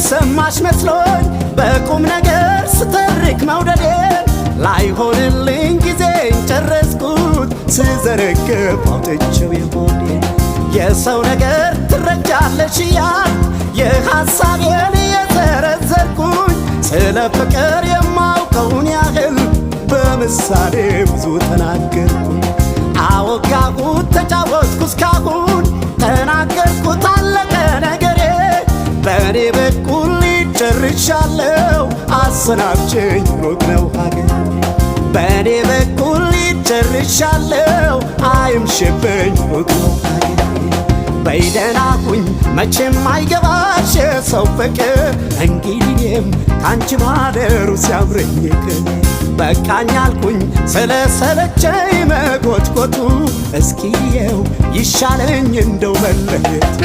ያልሰማሽ መስሎኝ በቁም ነገር ስተርክ መውደዴን ላይሆንልኝ ጊዜን ጨረስኩት ስዘረግፍ አውጥቼው የሆዴን የሰው ነገር ትረጃለሽ እያል የሐሳቤን የዘረዘርኩኝ ስለ ፍቅር የማውቀውን ያህል በምሳሌ ብዙ ተናገርኩኝ አወጋሁት ተጫወትኩ እስካሁን ተናገርኩት አለቀ ነገሬ በእኔ በኩል ጨርሻለሁ አሰናብቸኝ ሩቅ ነው ሀገር በእኔ በኩል ጨርሻለሁ አይምሽብኝ ሩቅ ነው ሀገር በይደና ሁኝ መቼም አይገባሽ የሰው ፍቅር እንግዲህም ካንቺ ማደሩ ሲያምረኝ በቃኝ አልኩኝ ስለሰለቸኝ መጎትጎቱ እስኪየው ይሻለኝ እንደው መለየት